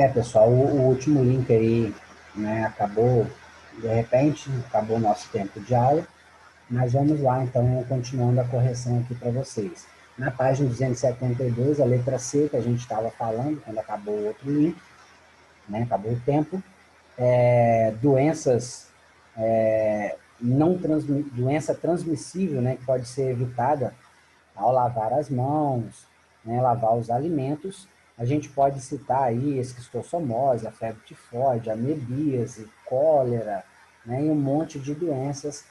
Pessoal, o último link aí, né, acabou, de repente, acabou o nosso tempo de aula, mas vamos lá, então, continuando a correção aqui para vocês. Na página 272, a letra C, que a gente estava falando, quando acabou o outro link, né, acabou o tempo, doenças, não transmi doença transmissível, né, que pode ser evitada ao lavar as mãos, né, lavar os alimentos. A gente pode citar aí esquistossomose, a febre tifoide, a amebíase, cólera, né, e um monte de doenças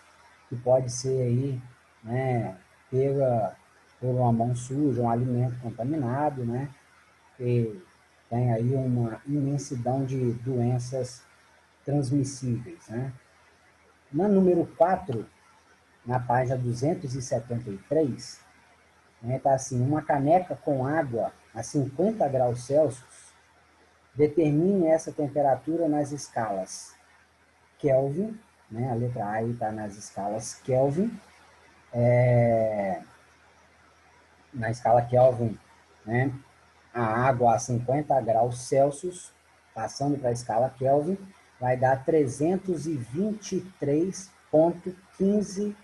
que pode ser aí, né, pega por uma mão suja, um alimento contaminado, né, e tem aí uma imensidão de doenças transmissíveis, né. Na número 4, na página 273, né, tá assim, uma caneca com água a 50 graus Celsius, determine essa temperatura nas escalas Kelvin, né, a letra A está nas escalas Kelvin, na escala Kelvin, né, a água a 50 graus Celsius, passando para a escala Kelvin, vai dar 323,15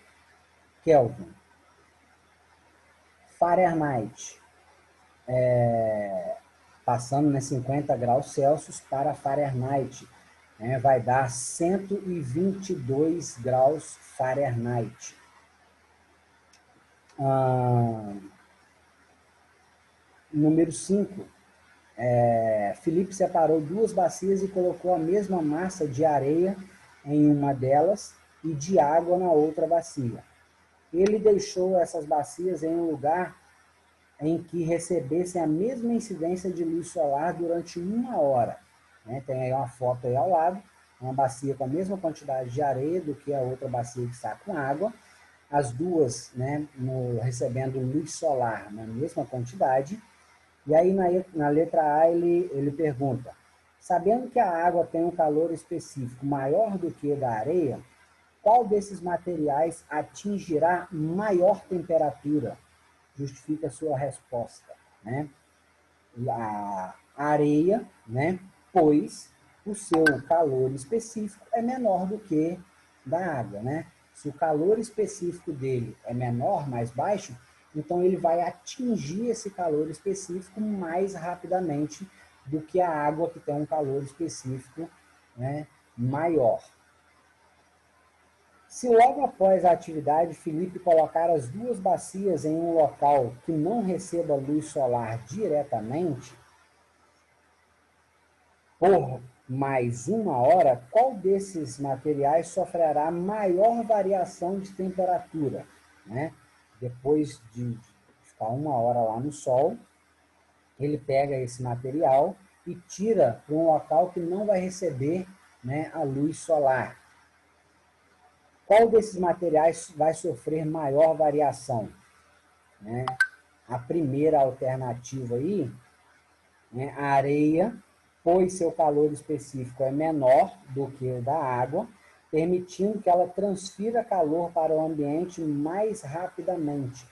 Kelvin. Fahrenheit, passando nos 50 graus Celsius para Fahrenheit, né, vai dar 122 graus Fahrenheit. Número 5, Felipe separou duas bacias e colocou a mesma massa de areia em uma delas e de água na outra bacia. Ele deixou essas bacias em um lugar em que recebessem a mesma incidência de luz solar durante 1 hora. Né? Tem aí uma foto aí ao lado, uma bacia com a mesma quantidade de areia do que a outra bacia que está com água, as duas, né, recebendo luz solar na mesma quantidade. E aí na letra A ele pergunta, sabendo que a água tem um calor específico maior do que o da areia, qual desses materiais atingirá maior temperatura? Justifica a sua resposta, né? A areia, né? Pois o seu calor específico é menor do que da água, né? Se o calor específico dele é menor, mais baixo, então ele vai atingir esse calor específico mais rapidamente do que a água que tem um calor específico, né, maior. Se logo após a atividade Felipe colocar as duas bacias em um local que não receba luz solar diretamente, por mais 1 hora, qual desses materiais sofrerá maior variação de temperatura? Né? Depois de ficar 1 hora lá no sol, ele pega esse material e tira para um local que não vai receber, né, a luz solar. Qual desses materiais vai sofrer maior variação? Né? A primeira alternativa aí, né, a areia, pois seu calor específico é menor do que o da água, permitindo que ela transfira calor para o ambiente mais rapidamente.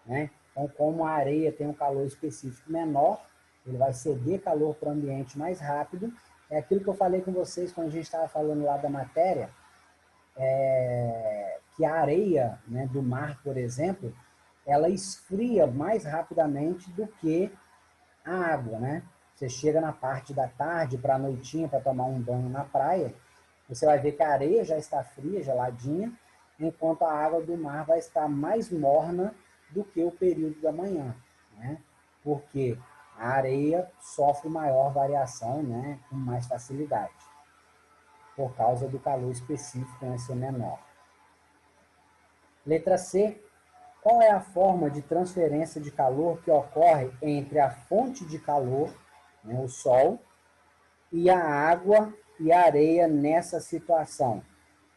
Né? Então, como a areia tem um calor específico menor, ele vai ceder calor para o ambiente mais rápido. É aquilo que eu falei com vocês quando a gente estava falando lá da matéria, que a areia, né, do mar, por exemplo, ela esfria mais rapidamente do que a água, né? Você chega na parte da tarde para a noitinha para tomar um banho na praia, você vai ver que a areia já está fria, geladinha, enquanto a água do mar vai estar mais morna do que o período da manhã, né? Porque a areia sofre maior variação, né, com mais facilidade, por causa do calor específico, né, ser menor. Letra C. Qual é a forma de transferência de calor que ocorre entre a fonte de calor, né, o Sol, e a água e a areia nessa situação?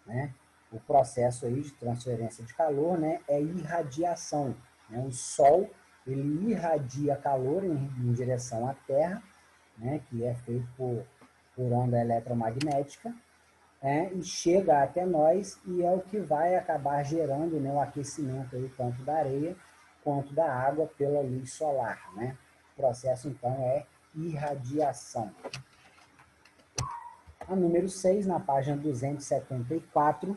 Né? O processo aí de transferência de calor, né, é irradiação. Né? O Sol ele irradia calor em direção à Terra, né, que é feito por onda eletromagnética, e chega até nós e é o que vai acabar gerando, né, o aquecimento aí, tanto da areia quanto da água pela luz solar. Né? O processo, então, é irradiação. A número 6, na página 274,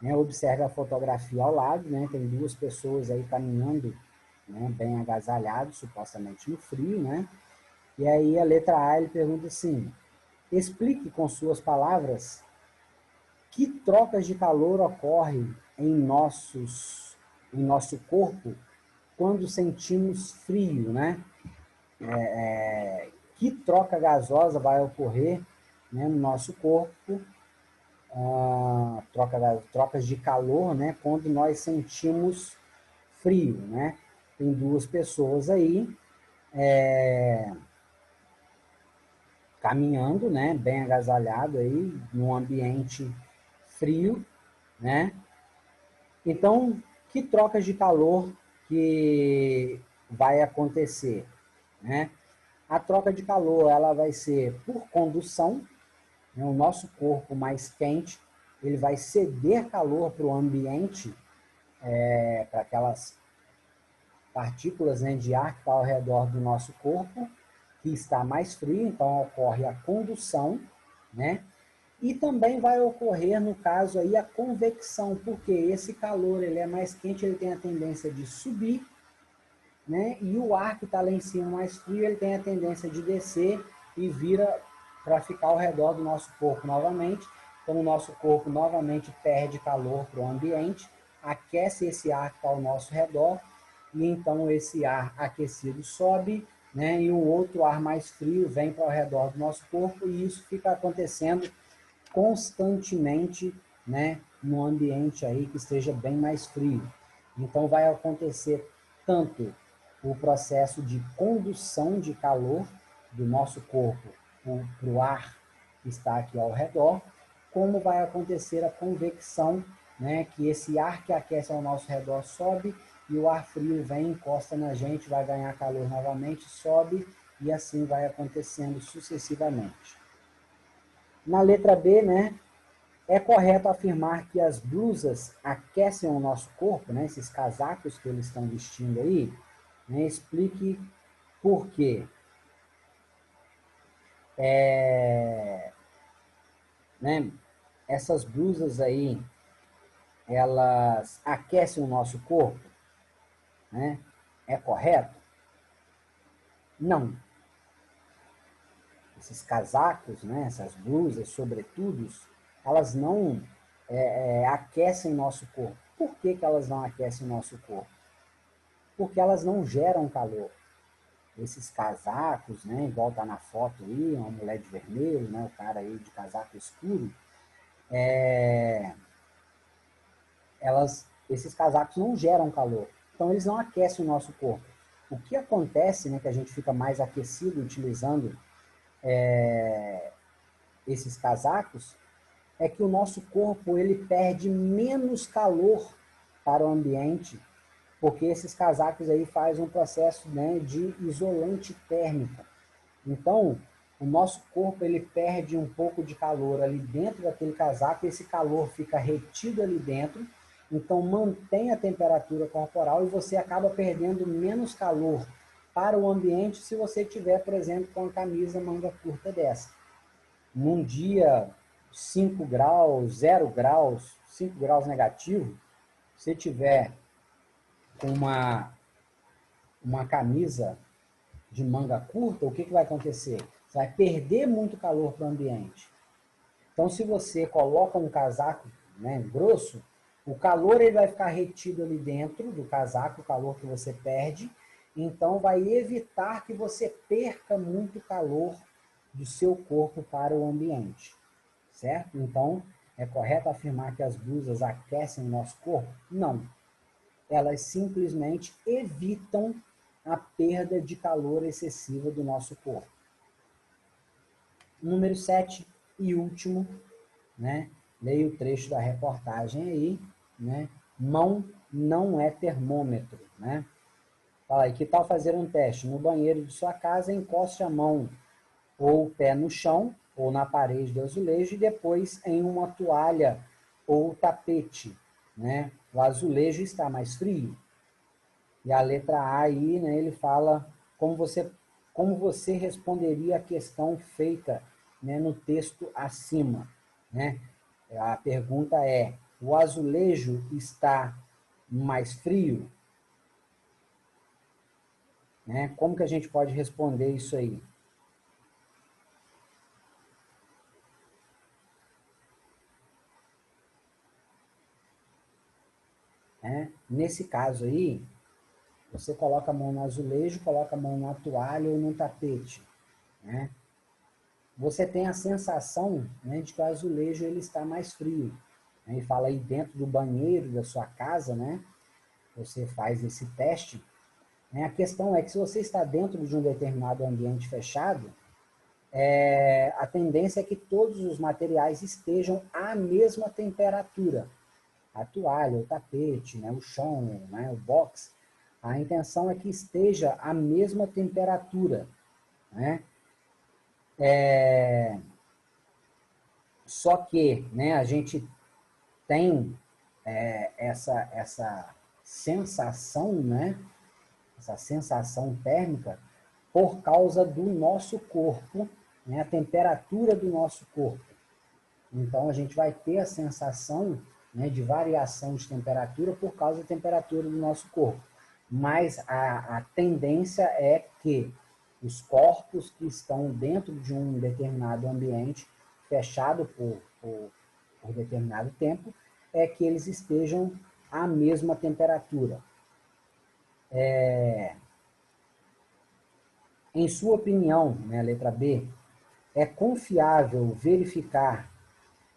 né, observe a fotografia ao lado, né, tem duas pessoas aí caminhando, né, bem agasalhados, supostamente no frio, né? E aí a letra A, ele pergunta assim: explique com suas palavras que trocas de calor ocorrem em nosso corpo quando sentimos frio, né? Que troca gasosa vai ocorrer, né, no nosso corpo, trocas de calor, né, quando nós sentimos frio, né? Tem duas pessoas aí caminhando, né, bem agasalhado aí, num ambiente frio, né? Então, que trocas de calor que vai acontecer, né? A troca de calor, ela vai ser por condução, né? O nosso corpo mais quente, ele vai ceder calor para o ambiente, para aquelas partículas, né, de ar que está ao redor do nosso corpo, que está mais frio, então ocorre a condução, né? E também vai ocorrer, no caso aí, a convecção, porque esse calor ele é mais quente, ele tem a tendência de subir, né? E o ar que está lá em cima mais frio, ele tem a tendência de descer e vira para ficar ao redor do nosso corpo novamente. Então o nosso corpo novamente perde calor para o ambiente, aquece esse ar que está ao nosso redor, e então esse ar aquecido sobe, né? E o outro ar mais frio vem para o redor do nosso corpo, e isso fica acontecendo constantemente, né, no ambiente aí que esteja bem mais frio. Então vai acontecer tanto o processo de condução de calor do nosso corpo para o ar que está aqui ao redor, como vai acontecer a convecção, né, que esse ar que aquece ao nosso redor sobe e o ar frio vem, encosta na gente, vai ganhar calor novamente, sobe, e assim vai acontecendo sucessivamente. Na letra B, né, é correto afirmar que as blusas aquecem o nosso corpo, né, esses casacos que eles estão vestindo aí, né, explique por quê. Né, essas blusas aí, elas aquecem o nosso corpo, né? É correto? Não. Esses casacos, né, essas blusas, sobretudos, elas não aquecem nosso corpo. Por que elas não aquecem o nosso corpo? Porque elas não geram calor. Esses casacos, né, igual tá na foto aí, uma mulher de vermelho, né, o cara aí de casaco escuro, esses casacos não geram calor. Então eles não aquecem o nosso corpo. O que acontece, né, que a gente fica mais aquecido utilizando esses casacos, é que o nosso corpo ele perde menos calor para o ambiente, porque esses casacos aí fazem um processo, né, de isolante térmico. Então, o nosso corpo ele perde um pouco de calor ali dentro daquele casaco, e esse calor fica retido ali dentro, então mantém a temperatura corporal e você acaba perdendo menos calor para o ambiente se você tiver, por exemplo, com a camisa manga curta dessa. Num dia 5 graus, 0 graus, 5 graus negativo, se tiver com uma camisa de manga curta, o que vai acontecer? Você vai perder muito calor para o ambiente. Então, se você coloca um casaco, né, grosso, o calor ele vai ficar retido ali dentro do casaco, o calor que você perde, então vai evitar que você perca muito calor do seu corpo para o ambiente, certo? Então, é correto afirmar que as blusas aquecem o nosso corpo? Não. Elas simplesmente evitam a perda de calor excessiva do nosso corpo. Número 7 e último, né? Leia o trecho da reportagem aí, né? Mão não é termômetro, né? Fala aí, que tal fazer um teste? No banheiro de sua casa, encoste a mão ou o pé no chão ou na parede do azulejo e depois em uma toalha ou tapete, né? O azulejo está mais frio. E a letra A aí, né, ele fala como você responderia a questão feita né, no texto acima, né? A pergunta é, o azulejo está mais frio? Né? Como que a gente pode responder isso aí? Né? Nesse caso aí, você coloca a mão no azulejo, coloca a mão na toalha ou no tapete. Né? Você tem a sensação, né, de que o azulejo ele está mais frio. Né? E fala aí dentro do banheiro da sua casa, né? Você faz esse teste. Né? A questão é que se você está dentro de um determinado ambiente fechado, a tendência é que todos os materiais estejam à mesma temperatura. A toalha, o tapete, né, o chão, né, o box, a intenção é que esteja à mesma temperatura. Né? Só que, né, a gente tem essa sensação, né, essa sensação térmica por causa do nosso corpo, né, a temperatura do nosso corpo. Então, a gente vai ter a sensação, né, de variação de temperatura por causa da temperatura do nosso corpo. Mas a tendência é que os corpos que estão dentro de um determinado ambiente, fechado por determinado tempo, é que eles estejam à mesma temperatura. Em sua opinião, né, letra B, é confiável verificar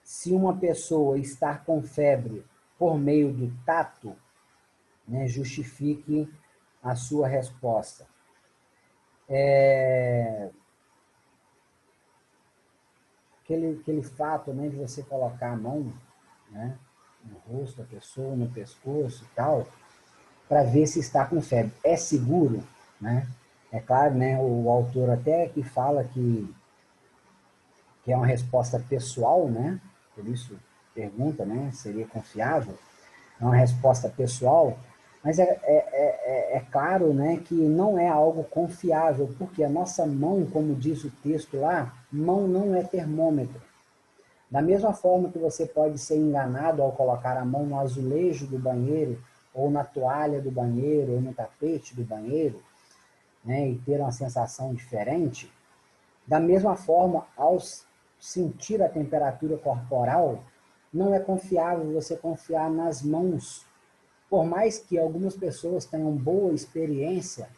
se uma pessoa está com febre por meio do tato? Né, justifique a sua resposta. Aquele fato, né, de você colocar a mão, né, no rosto da pessoa, no pescoço e tal, para ver se está com febre. É seguro? Né? É claro, né, o autor até que fala que é uma resposta pessoal, né? Por isso pergunta, né, seria confiável? É uma resposta pessoal, mas é claro, né, que não é algo confiável, porque a nossa mão, como diz o texto lá, mão não é termômetro. Da mesma forma que você pode ser enganado ao colocar a mão no azulejo do banheiro, ou na toalha do banheiro, ou no tapete do banheiro, né, e ter uma sensação diferente, da mesma forma, ao sentir a temperatura corporal, não é confiável você confiar nas mãos. Por mais que algumas pessoas tenham boa experiência,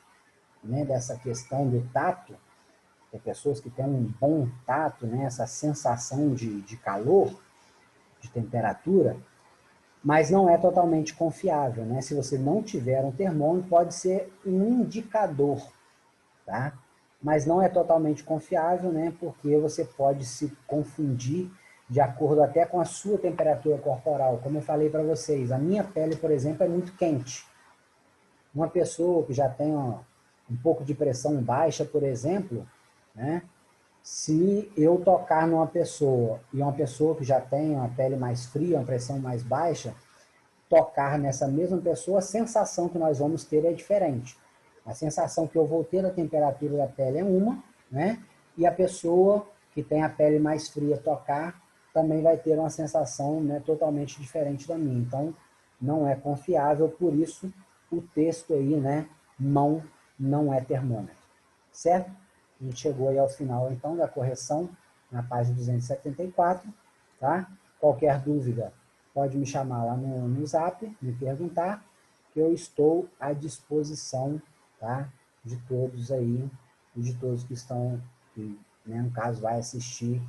né, dessa questão do tato, tem pessoas que têm um bom tato, né, essa sensação de calor, de temperatura, mas não é totalmente confiável. Né? Se você não tiver um termômetro, pode ser um indicador, tá? Mas não é totalmente confiável, né? Porque você pode se confundir de acordo até com a sua temperatura corporal. Como eu falei para vocês, a minha pele, por exemplo, é muito quente. Uma pessoa que já tem um pouco de pressão baixa, por exemplo, né? Se eu tocar numa pessoa e uma pessoa que já tem uma pele mais fria, uma pressão mais baixa, tocar nessa mesma pessoa, a sensação que nós vamos ter é diferente. A sensação que eu vou ter da temperatura da pele é uma, né? E a pessoa que tem a pele mais fria tocar também vai ter uma sensação, né, totalmente diferente da minha. Então, não é confiável, por isso o texto aí, né, mão não é termômetro. Certo? A gente chegou aí ao final, então, da correção na página 274, tá? Qualquer dúvida, pode me chamar lá no Zap, me perguntar, que eu estou à disposição, tá? De todos aí, e de todos que estão, que, né, no caso, vai assistir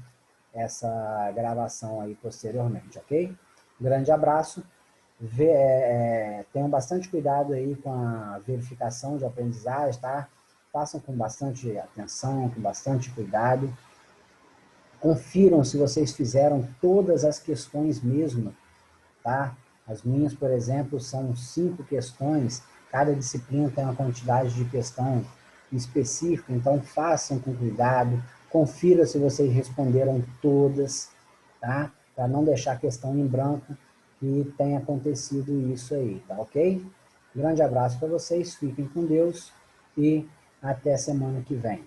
essa gravação aí posteriormente, ok? Grande abraço. Tenham bastante cuidado aí com a verificação de aprendizagem, tá? Façam com bastante atenção, com bastante cuidado. Confiram se vocês fizeram todas as questões mesmo, tá? As minhas, por exemplo, são 5 questões, cada disciplina tem uma quantidade de questão específica, então façam com cuidado, confira se vocês responderam todas, tá? Para não deixar a questão em branco, que tem acontecido isso aí, tá ok? Grande abraço para vocês, fiquem com Deus e até semana que vem.